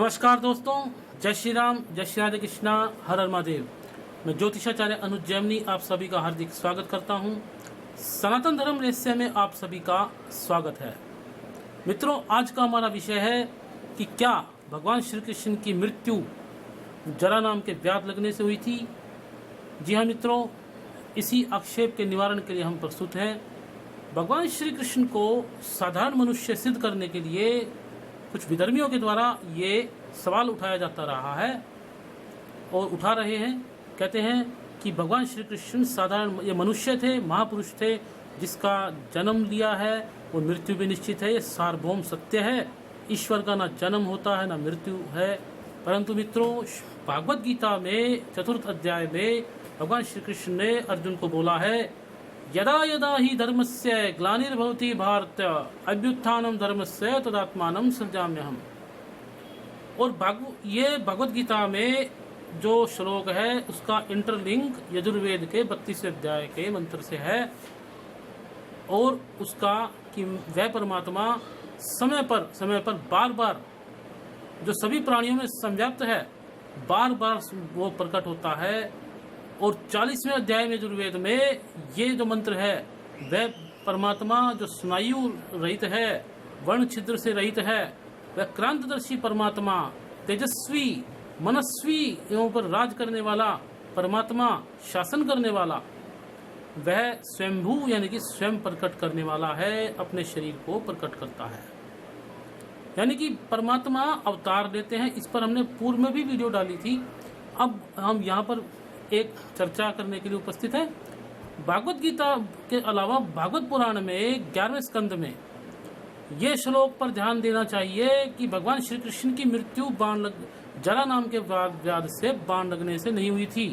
नमस्कार दोस्तों, जय श्री राम, जय श्री राधे कृष्णा, हर हर महादेव। मैं ज्योतिषाचार्य अनुज जैमिनी आप सभी का हार्दिक स्वागत करता हूं। सनातन धर्म रहस्य में आप सभी का स्वागत है। मित्रों, आज का हमारा विषय है कि क्या भगवान श्री कृष्ण की मृत्यु जरा नाम के व्याध लगने से हुई थी। जी हाँ मित्रों, इसी आक्षेप के निवारण के लिए हम प्रस्तुत हैं। भगवान श्री कृष्ण को साधारण मनुष्य सिद्ध करने के लिए कुछ विधर्मियों के द्वारा ये सवाल उठाया जाता रहा है और उठा रहे हैं। कहते हैं कि भगवान श्री कृष्ण साधारण ये मनुष्य थे, महापुरुष थे, जिसका जन्म लिया है और मृत्यु भी निश्चित है। ये सार्वभौम सत्य है। ईश्वर का ना जन्म होता है ना मृत्यु है। परंतु मित्रों, भागवत गीता में 4th अध्याय में भगवान श्री कृष्ण ने अर्जुन को बोला है, यदा यदा ही धर्मस्य ग्लानिर्भवति भारत अभ्युत्थानम धर्मस्य तदात्मानं सृजाम्यहम्। और ये भगवत गीता में जो श्लोक है उसका इंटरलिंक यजुर्वेद के 32वें अध्याय के मंत्र से है और उसका कि वह परमात्मा समय पर बार बार जो सभी प्राणियों में संव्याप्त है, बार बार वो प्रकट होता है। और 40वें अध्याय में यजुर्वेद में ये जो मंत्र है वह परमात्मा जो स्नायु रहित है, वर्ण छिद्र से रहित है, वह क्रांतदर्शी परमात्मा, तेजस्वी, मनस्वी एवं पर राज करने वाला परमात्मा, शासन करने वाला, वह स्वयंभू यानी कि स्वयं प्रकट करने वाला है, अपने शरीर को प्रकट करता है। यानी कि परमात्मा अवतार लेते हैं। इस पर हमने पूर्व में भी वीडियो डाली थी। अब हम यहाँ पर एक चर्चा करने के लिए उपस्थित है। भागवत गीता के अलावा भागवत पुराण में 11वें स्कंद में ये श्लोक पर ध्यान देना चाहिए कि भगवान श्री कृष्ण की मृत्यु जरा नाम के व्याध से बाण लगने से नहीं हुई थी।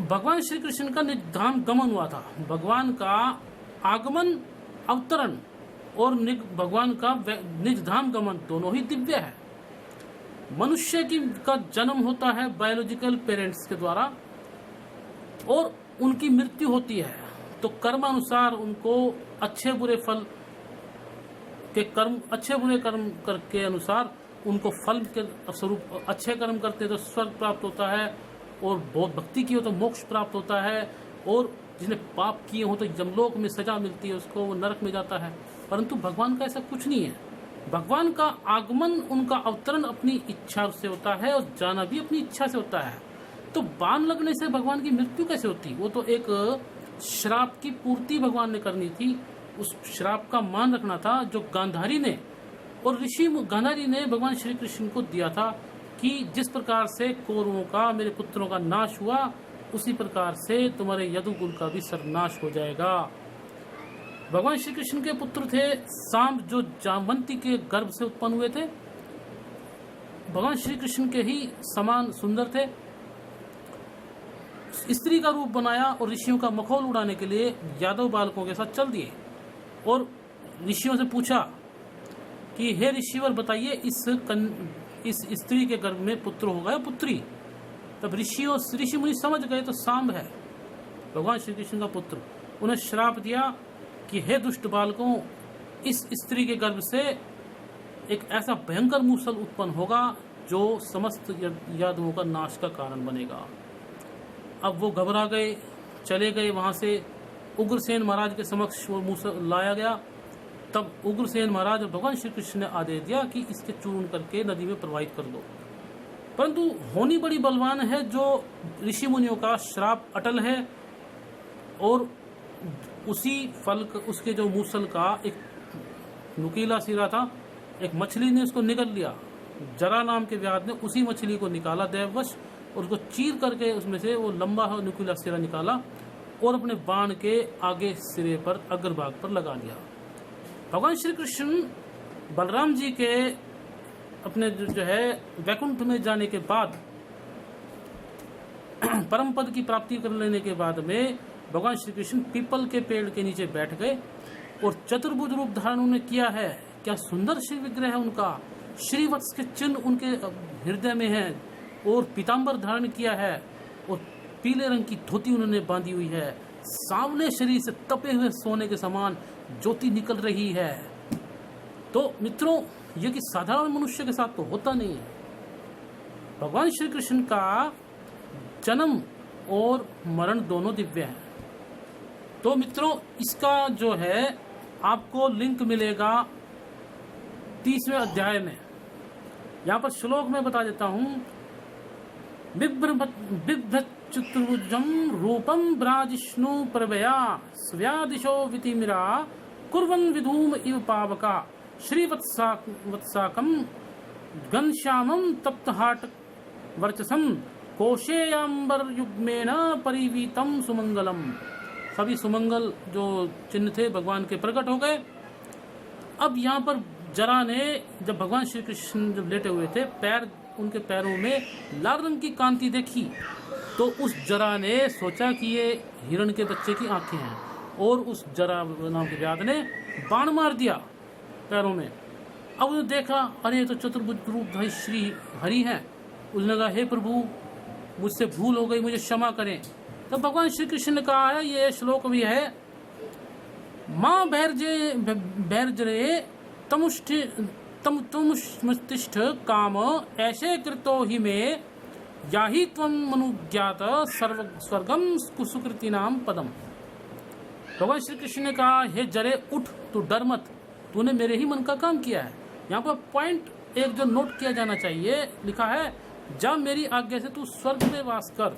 भगवान श्री कृष्ण का निजधाम गमन हुआ था। भगवान का आगमन, अवतरण और भगवान का निजधाम गमन दोनों ही दिव्य है। मनुष्य का जन्म होता है बायोलॉजिकल पेरेंट्स के द्वारा और उनकी मृत्यु होती है तो कर्म अनुसार उनको अच्छे बुरे कर्म करके अनुसार उनको फल के स्वरूप अच्छे कर्म करते तो स्वर्ग प्राप्त होता है और बहुत भक्ति की हो तो मोक्ष प्राप्त होता है, और जिसने पाप किए हो तो यमलोक में सजा मिलती है उसको, वो नरक में जाता है। परंतु भगवान का ऐसा कुछ नहीं है। भगवान का आगमन, उनका अवतरण अपनी इच्छा से होता है और जाना भी अपनी इच्छा से होता है। तो बाण लगने से भगवान की मृत्यु कैसे होती? वो तो एक श्राप की पूर्ति भगवान ने करनी थी। उस श्राप का मान रखना था जो गांधारी ने और ऋषि गांधारी ने भगवान श्री कृष्ण को दिया था कि जिस प्रकार से कौरवों का, मेरे पुत्रों का नाश हुआ, उसी प्रकार से तुम्हारे यदुकुल का भी सर्वनाश हो जाएगा। भगवान श्री कृष्ण के पुत्र थे सांब, जो जामवंती के गर्भ से उत्पन्न हुए थे। भगवान श्री कृष्ण के ही समान सुंदर थे। स्त्री का रूप बनाया और ऋषियों का मखौल उड़ाने के लिए यादव बालकों के साथ चल दिए और ऋषियों से पूछा कि हे ऋषिवर बताइए, इस स्त्री के गर्भ में पुत्र होगा या पुत्री? तब ऋषि मुनि समझ गए तो सांब है भगवान श्री कृष्ण का पुत्र। उन्हें श्राप दिया कि हे दुष्ट बालकों, इस स्त्री के गर्भ से एक ऐसा भयंकर मूसल उत्पन्न होगा जो समस्त यादवों का नाश का कारण बनेगा। अब वो घबरा गए, चले गए वहां से। उग्रसेन महाराज के समक्ष वो मूसल लाया गया। तब उग्रसेन महाराज और भगवान श्री कृष्ण ने आदेश दिया कि इसके चूर्ण करके नदी में प्रवाहित कर दो। परंतु होनी बड़ी बलवान है, जो ऋषि मुनियों का श्राप अटल है और उसी उसके जो मूसल का एक नुकीला सिरा था, एक मछली ने उसको निगल लिया। जरा नाम के व्याध ने उसी मछली को निकाला दैववश और उसको चीर करके उसमें से वो लंबा नुकीला सिरा निकाला और अपने बाण के आगे सिरे पर, अग्रभाग पर लगा लिया। भगवान श्री कृष्ण बलराम जी के अपने जो है वैकुंठ में जाने के बाद, परम पद की प्राप्ति कर लेने के बाद में भगवान श्री कृष्ण पीपल के पेड़ के नीचे बैठ गए और चतुर्भुज रूप धारण उन्होंने किया है। क्या सुंदर श्री विग्रह है उनका। श्रीवत्स के चिन्ह उनके हृदय में है और पीताम्बर धारण किया है और पीले रंग की धोती उन्होंने बांधी हुई है। सांवले शरीर से तपे हुए सोने के समान ज्योति निकल रही है। तो मित्रों, ये कि साधारण मनुष्य के साथ तो होता नहीं है। भगवान श्री कृष्ण का जन्म और मरण दोनों दिव्य हैं। तो मित्रों, इसका जो है आपको लिंक मिलेगा 30वें अध्याय में। यहाँ पर श्लोक में बता देता हूँ। बिभ्रच्युतुर्भुजं रूपं ब्राजिष्णु प्रभया स्व्यादिशो वितिमिरा कुर्वन् विधूम इव पावका श्रीवत्साकं घनश्यामं तप्तहाट वर्चसं कोशेयांबर युग्मेन परिवीतम सुमंगलम। सभी सुमंगल जो चिन्ह थे भगवान के प्रकट हो गए। अब यहाँ पर जरा ने, जब भगवान श्री कृष्ण जब लेटे हुए थे, उनके पैरों में लाल रंग की कांति देखी, तो उस जरा ने सोचा कि ये हिरण के बच्चे की आंखें हैं, और उस जरा नाम के व्याध ने बाण मार दिया पैरों में। अब उसने देखा, अरे ये तो चतुर्भुज रूपधारी श्री हरि हैं। उसने कहा, हे प्रभु, मुझसे भूल हो गई, मुझे क्षमा करें। तो भगवान श्री कृष्ण ने कहा है, ये श्लोक भी है, माँ भैर्जरे तमुष्टिष्ठ काम ऐसे कृतो ही में याही त्वं मनुज्ञात स्वर्गम सुकृति नाम पदम। भगवान श्री कृष्ण ने कहा, हे जरे उठ, तू डर मत, तूने मेरे ही मन का काम किया है। यहाँ पर पॉइंट एक जो नोट किया जाना चाहिए, लिखा है, जब मेरी आज्ञा से तू स्वर्ग में वास कर,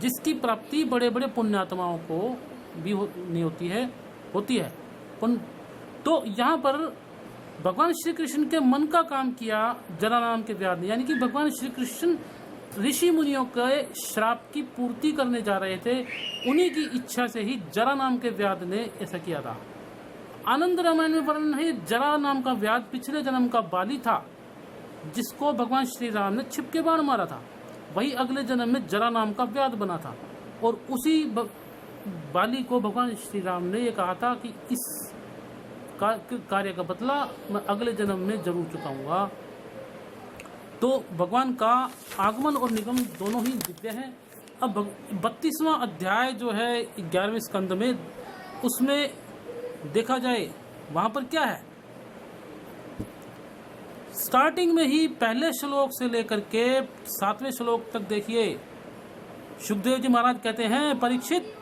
जिसकी प्राप्ति बड़े बड़े पुण्यात्माओं को भी नहीं होती है। तो यहाँ पर भगवान श्री कृष्ण के मन का काम किया जरा नाम के व्याध ने, यानी कि भगवान श्री कृष्ण ऋषि मुनियों के श्राप की पूर्ति करने जा रहे थे, उन्हीं की इच्छा से ही जरा नाम के व्याध ने ऐसा किया था। आनंद रामायण में वर्णन है, जरा नाम का व्याध पिछले जन्म का बाली था, जिसको भगवान श्री राम ने छिप के बाण मारा था। वही अगले जन्म में जरा नाम का व्याध बना था, और उसी बाली को भगवान श्री राम ने ये कहा था कि इस कार्य का बदला मैं अगले जन्म में जरूर चुकाऊंगा। तो भगवान का आगमन और निगम दोनों ही दिव्य हैं। अब 32वां अध्याय जो है 11वें स्कंद में, उसमें देखा जाए वहां पर क्या है। स्टार्टिंग में ही पहले श्लोक से लेकर के 7वें श्लोक तक देखिए, सुखदेव जी महाराज कहते हैं, परीक्षित,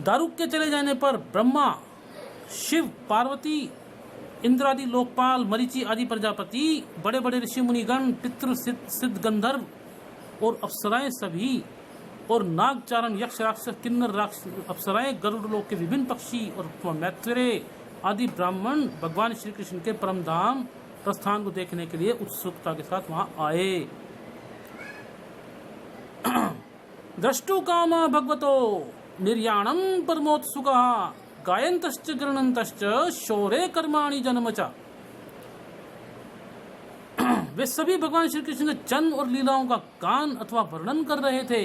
दारुक के चले जाने पर ब्रह्मा, शिव, पार्वती, इंद्र आदि लोकपाल, मरीचि आदि प्रजापति, बड़े बड़े ऋषि मुनिगण, पितृ सिद्ध गंधर्व और अप्सराएं सभी, और नागचारण, यक्ष, राक्षस, किन्नर, अप्सराएं, गरुड़ लोक के विभिन्न पक्षी और मैत्रेय आदि ब्राह्मण भगवान श्री कृष्ण के परम धाम प्रस्थान को देखने के लिए उत्सुकता के साथ वहां आए। द्रष्टु कामा भगवतो निर्याणम परमोत्सुका गायन्तश्च गृणन्तश्च शौर्य कर्माणि जन्मचा। वे सभी भगवान श्री कृष्ण के जन्म और लीलाओं का गान अथवा वर्णन कर रहे थे।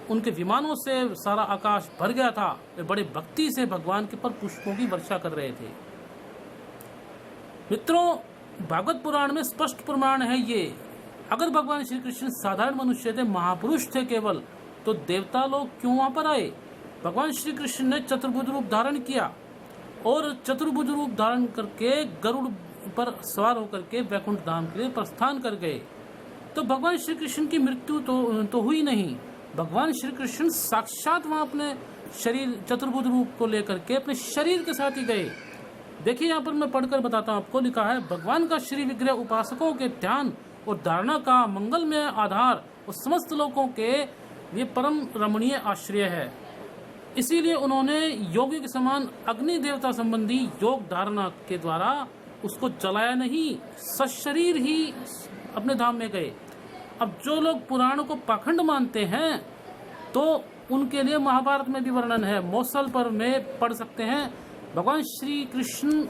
उनके विमानों से सारा आकाश भर गया था। वे बड़े भक्ति से भगवान के पर पुष्पों की वर्षा कर रहे थे। मित्रों, भागवत पुराण में स्पष्ट प्रमाण है ये। अगर भगवान श्री कृष्ण साधारण मनुष्य थे, महापुरुष थे केवल, तो देवता लोग क्यों वहां पर आए? भगवान श्री कृष्ण ने चतुर्भुज रूप धारण किया, और चतुर्भुज रूप धारण करके गरुड़ पर सवार होकर के वैकुंठ धाम के लिए प्रस्थान कर गए। तो भगवान श्री कृष्ण की मृत्यु तो हुई नहीं। भगवान श्री कृष्ण साक्षात वहां अपने शरीर, चतुर्भुज रूप को लेकर के अपने शरीर के साथ ही गए। देखिए, यहाँ पर मैं पढ़कर बताता हूँ आपको। लिखा है, भगवान का श्री विग्रह उपासकों के ध्यान और धारणा का मंगलमय आधार और समस्त लोगों के लिए परम रमणीय आश्रय है। इसीलिए उन्होंने योगी के समान अग्नि देवता संबंधी योग धारणा के द्वारा उसको जलाया नहीं, सशरीर ही अपने धाम में गए। अब जो लोग पुराणों को पाखंड मानते हैं, तो उनके लिए महाभारत में भी वर्णन है, मौसल पर में पढ़ सकते हैं। भगवान श्री कृष्ण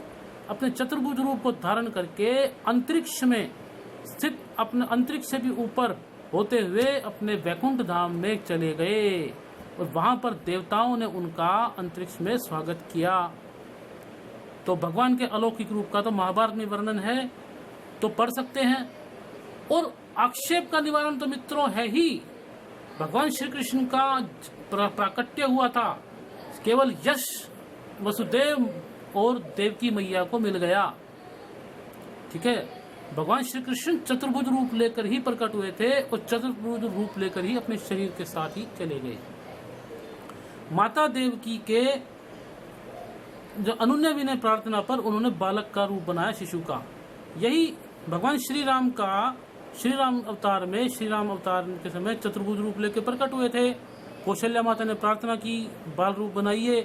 अपने चतुर्भुज रूप को धारण करके अंतरिक्ष में स्थित, अपने अंतरिक्ष से भी ऊपर होते हुए अपने वैकुंठ धाम में चले गए, और वहां पर देवताओं ने उनका अंतरिक्ष में स्वागत किया। तो भगवान के अलौकिक रूप का तो महाभारत में वर्णन है, तो पढ़ सकते हैं। और आक्षेप का निवारण तो मित्रों है ही। भगवान श्री कृष्ण का प्राकट्य हुआ था, केवल यश वसुदेव और देवकी मैया को मिल गया। ठीक है, भगवान श्री कृष्ण चतुर्भुज रूप लेकर ही प्रकट हुए थे और चतुर्भुज रूप लेकर ही अपने शरीर के साथ ही चले गए। माता देवकी के जो अनन्य विनय प्रार्थना पर उन्होंने बालक का रूप बनाया, शिशु का। यही भगवान श्री राम का श्री राम अवतार में, श्री राम अवतार के समय चतुर्भुज रूप लेकर प्रकट हुए थे। कौशल्या माता ने प्रार्थना की, बाल रूप बनाइए,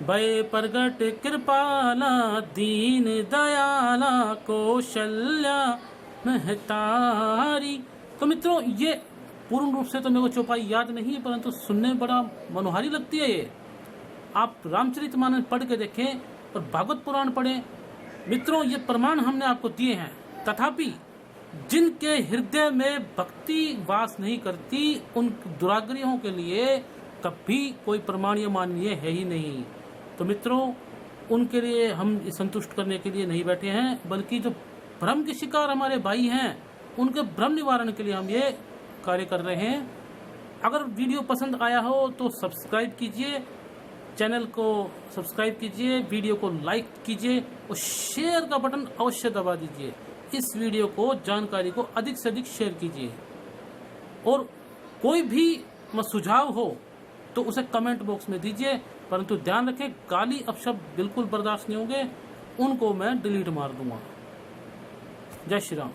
भय प्रगट कृपाला दीन दयाला कौशल्या महतारी। तो मित्रों, ये पूर्ण रूप से तो मेरे को चौपाई याद नहीं है, परंतु सुनने में बड़ा मनोहारी लगती है। ये आप रामचरितमानस पढ़ के देखें और भागवत पुराण पढ़ें। मित्रों, ये प्रमाण हमने आपको दिए हैं, तथापि जिनके हृदय में भक्ति वास नहीं करती, उन दुराग्रहियों के लिए कभी कोई प्रमाण या माननीय है ही नहीं। तो मित्रों, उनके लिए हम संतुष्ट करने के लिए नहीं बैठे हैं, बल्कि जो भ्रम के शिकार हमारे भाई हैं, उनके भ्रम निवारण के लिए हम ये कार्य कर रहे हैं। अगर वीडियो पसंद आया हो तो सब्सक्राइब कीजिए, चैनल को सब्सक्राइब कीजिए, वीडियो को लाइक कीजिए और शेयर का बटन अवश्य दबा दीजिए। इस वीडियो को, जानकारी को अधिक से अधिक शेयर कीजिए। और कोई भी सुझाव हो तो उसे कमेंट बॉक्स में दीजिए, परंतु ध्यान रखें, गाली अपशब्द बिल्कुल बर्दाश्त नहीं होंगे, उनको मैं डिलीट मार दूंगा। जय श्री राम।